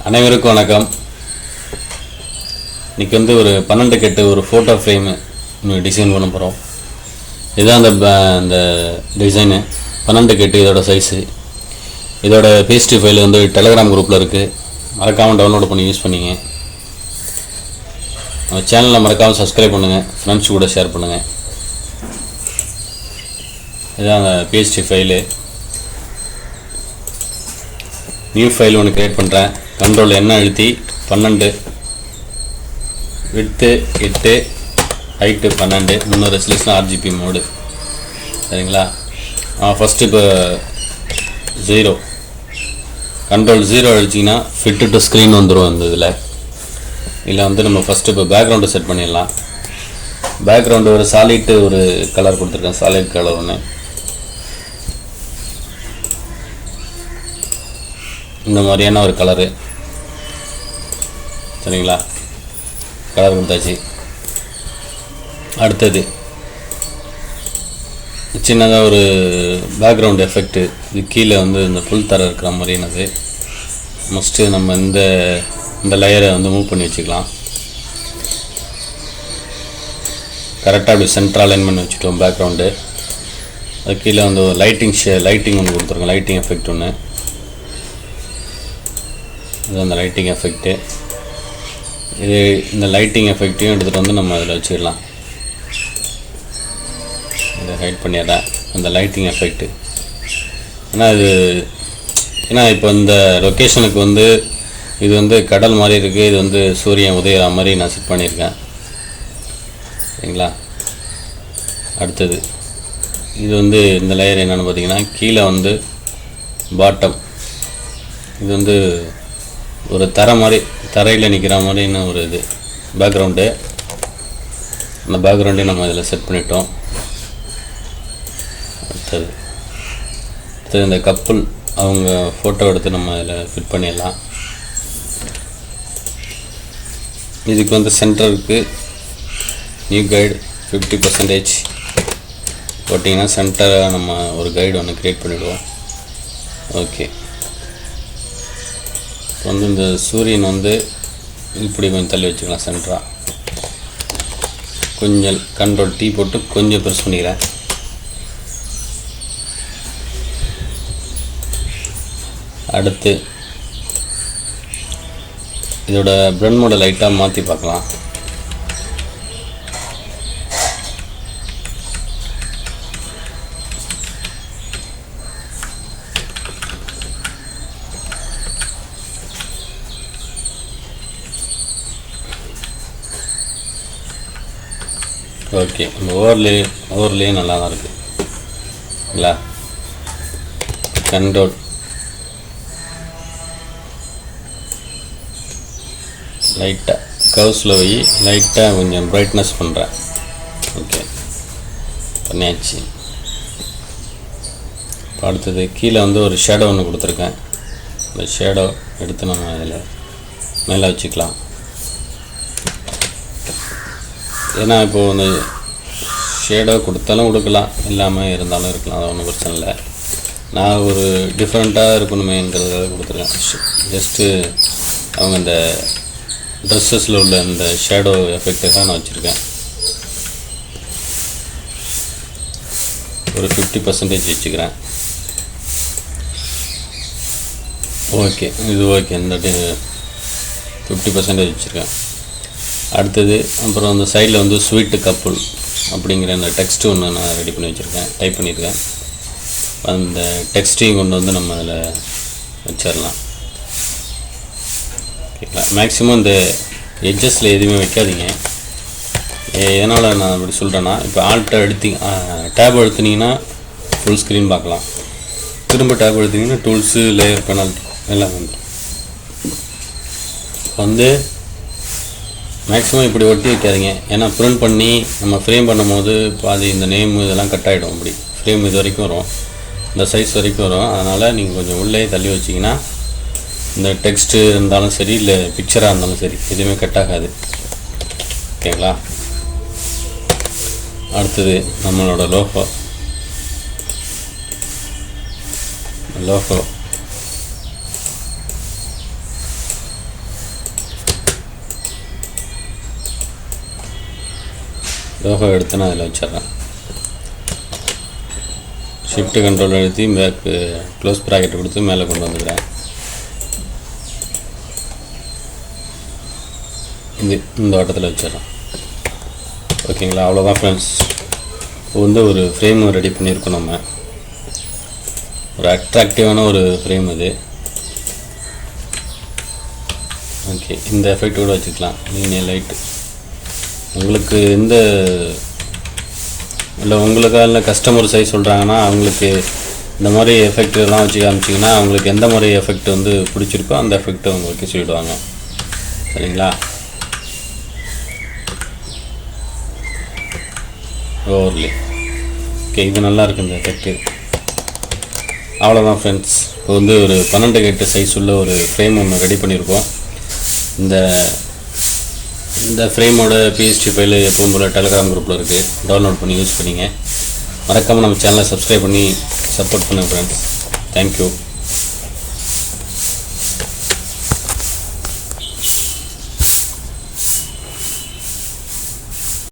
அனைவருக்கும் வணக்கம். இன்றைக்கி வந்து ஒரு 12 கட்டு ஒரு ஃபோட்டோ ஃப்ரேமு டிசைன் பண்ண போகிறோம். இதுதான் அந்த டிசைனு 12 கட்டு. இதோட சைஸு, இதோட பேஸ்ட்ரி ஃபைல் வந்து டெலகிராம் குரூப்பில் இருக்குது. மறக்காமல் டவுன்லோட் பண்ணி யூஸ் பண்ணிங்க. நம்ம சேனலில் மறக்காமல் சப்ஸ்கிரைப் பண்ணுங்கள், ஃப்ரெண்ட்ஸ் கூட ஷேர் பண்ணுங்கள். இதுதான் அந்த பேஸ்ட்ரி ஃபைலு. நியூ ஃபைல் ஒன்று க்ரியேட் பண்ணுறேன். கண்ட்ரோல் என்ன அழுத்தி 12, width 8, height 12, 300 resolution RGB mode. சரிங்களா? ஃபஸ்ட்டு இப்போ 0 கண்ட்ரோல் 0 அடிச்சிங்கன்னா ஃபிட்டு டு ஸ்க்ரீன் வந்துடும். அந்த இதில் வந்து நம்ம ஃபஸ்ட்டு இப்போ பேக்ரவுண்டு செட் பண்ணிடலாம். பேக்ரவுண்டு ஒரு சாலிட்டு ஒரு கலர் கொடுத்துருக்கேன், சாலிட் கலர் ஒன்று. இந்த மாதிரியான ஒரு கலரு. சரிங்களா? கலர் கொடுத்தாச்சு. அடுத்தது சின்னதாக ஒரு பேக்ரவுண்ட் எஃபெக்ட்டு. இது கீழே வந்து இந்த புல் தர இருக்கிற மாதிரினது. மஸ்ட்டு நம்ம இந்த லேயரை வந்து மூவ் பண்ணி வச்சுக்கலாம். கரெக்டாக அப்படி சென்ட்ரல் அலைன் பண்ணி வச்சுட்டோம் பேக்ரவுண்டு. அது கீழே வந்து லைட்டிங் ஒன்று கொடுத்துருக்கோம், லைட்டிங் எஃபெக்ட் ஒன்று. இது அந்த லைட்டிங் எஃபெக்ட்டு. இந்த லைட்டிங் எஃபெக்ட்டையும் எடுத்துகிட்டு வந்து நம்ம அதில் வச்சிடலாம். இதை ஹைட் பண்ணிடுறேன், அந்த லைட்டிங் எஃபெக்ட்டு. ஏன்னா இப்போ இந்த லொக்கேஷனுக்கு வந்து இது வந்து கடல் மாதிரி இருக்குது, இது வந்து சூரியன் உதயிற மாதிரி நான் செட் பண்ணியிருக்கேன். சரிங்களா? அடுத்தது இது வந்து இந்த லேயர் என்னென்னு பார்த்தீங்கன்னா, கீழே வந்து பாட்டம், இது வந்து ஒரு தரையில் நிற்கிற மாதிரின்னு ஒரு இது பேக்ரவுண்டு. அந்த பேக்ரவுண்டையும் நம்ம இதில் செட் பண்ணிட்டோம். அடுத்தது இந்த கப்புள் அவங்க ஃபோட்டோ எடுத்து நம்ம இதில் ஃபிட் பண்ணிடலாம். இதுக்கு வந்து சென்டருக்கு நியூ கைடு 50% போட்டிங்கன்னா சென்டராக நம்ம ஒரு கைடு ஒன்று க்ரியேட் பண்ணிவிடுவோம். ஓகே. வந்து இந்த சூரியன் வந்து இப்படி கொஞ்சம் தள்ளி வச்சுக்கலாம் சென்டராக. கொஞ்சம் கண்ட்ரோல் T போட்டு கொஞ்சம் ப்ரெஸ் பண்ணிக்கிறேன். அடுத்து இதோட ப்ளண்ட் மோட லைட்டாக மாற்றி பார்க்கலாம். ஓகே, இந்த ஓவர்லே நல்லா தான் இருக்குது இல்லை? கண்ட்ரோல் லைட்டாக கர்வ்ஸில் போய் லைட்டாக கொஞ்சம் பிரைட்னஸ் பண்ணுறேன். ஓகே, பண்ணியாச்சு. இப்போ அடுத்தது கீழே வந்து ஒரு ஷேடோ ஒன்று கொடுத்துருக்கேன். இந்த ஷேடோ எடுத்து நம்ம அதில் மேலே வச்சுக்கலாம். ஏன்னா இப்போது இந்த ஷேடோ கொடுத்தாலும் கொடுக்கலாம், இல்லாமல் இருந்தாலும் இருக்கலாம், அது ஒன்றும் பிரச்சனை இல்லை. நான் ஒரு டிஃப்ரெண்ட்டாக இருக்கணுமேங்கிறத கொடுத்துருக்கேன். ஜஸ்ட்டு அவங்க இந்த ட்ரெஸ்ஸஸில் உள்ள இந்த ஷேடோ எஃபெக்டுக்காக நான் வச்சுருக்கேன். ஒரு 50% வச்சுக்கிறேன். ஓகே, இது ஓகே. இந்த 50% வச்சுருக்கேன். அடுத்தது அப்புறம் அந்த சைடில் வந்து ஸ்வீட்டு கப்புள் அப்படிங்கிற அந்த டெக்ஸ்ட்டு ஒன்று நான் ரெடி பண்ணி வச்சுருக்கேன், டைப் பண்ணியிருக்கேன். அந்த டெக்ஸ்ட்டையும் கொண்டு வந்து நம்ம அதில் வச்சிடலாம். ஓகேங்களா? மேக்ஸிமம் இந்த எட்ஜஸில் எதுவுமே வைக்காதீங்க. எதனால் நான் அப்படி சொல்கிறேன்னா, இப்போ டேப் அழுத்தினீங்கன்னா ஃபுல் ஸ்க்ரீன் பார்க்கலாம். திரும்ப டேப் அழுத்தினீங்கன்னா டூல்ஸு, லேயர், பெனல்ட்டி எல்லாம் வந்து மேக்ஸிமம் இப்படி ஒட்டி வைக்காதீங்க. ஏன்னா ப்ரிண்ட் பண்ணி நம்ம ஃப்ரேம் பண்ணும்போது பாதி இந்த நேம் இதெல்லாம் கட் ஆகிடும். அப்படி ஃப்ரேம் இது வரைக்கும் வரும், இந்த சைஸ் வரைக்கும் வரும். அதனால் நீங்கள் கொஞ்சம் உள்ளே தள்ளி வச்சிங்கன்னா இந்த டெக்ஸ்ட்டு இருந்தாலும் சரி, இல்லை பிக்சராக இருந்தாலும் சரி, எதுவுமே கட் ஆகாது. ஓகேங்களா? அடுத்தது நம்மளோட லோகோ லோகோ எடுத்து நான் அதில் வச்சிட்றேன். ஷிஃப்ட் கண்ட்ரோல் அழுத்தி பேக்கு க்ளோஸ் ப்ராக்கெட் கொடுத்து மேலே கொண்டு வந்துக்கிறேன். இந்த வட்டத்தில் வச்சிடறேன். ஓகேங்களா, அவ்வளோதான் ஃப்ரெண்ட்ஸ். இப்போ ஒரு ஃப்ரேம் ரெடி பண்ணியிருக்கோம். நம்ம ஒரு அட்ராக்டிவான ஒரு ஃப்ரேம் இது. ஓகே, இந்த எஃபெக்ட் கூட வச்சுக்கலாம். நீங்கள் லைட்டு உங்களுக்கு இல்லை கஸ்டமர் சைஸ் சொல்கிறாங்கன்னா அவங்களுக்கு இந்த மாதிரி எஃபெக்ட் எல்லாம் வச்சு காமிச்சிங்கன்னா அவங்களுக்கு எந்த மாதிரி எஃபெக்ட் பிடிச்சிருக்கோ அந்த எஃபெக்ட் உங்களுக்கு சொல்லிவிடுவாங்க. சரிங்களா? ஓவர்லே ஓகே, இது நல்லா இருக்குது இந்த எஃபெக்ட்டு. அவ்வளோதான் ஃப்ரெண்ட்ஸ். இப்போ ஒரு 12x8 சைஸ் உள்ள ஒரு ஃப்ரேம் ஒன்று ரெடி பண்ணியிருக்கோம். இந்த ஃப்ரேமோட பிஎஸ்டி ஃபைலு எப்பவும் போல் டெலகிராம் குரூப்பில் இருக்குது. டவுன்லோட் பண்ணி யூஸ் பண்ணிங்க. மறக்காமல் நம்ம சேனலை சப்ஸ்கிரைப் பண்ணி சப்போர்ட் பண்ணுங்கள் ஃப்ரெண்ட்ஸ். தேங்க்யூ.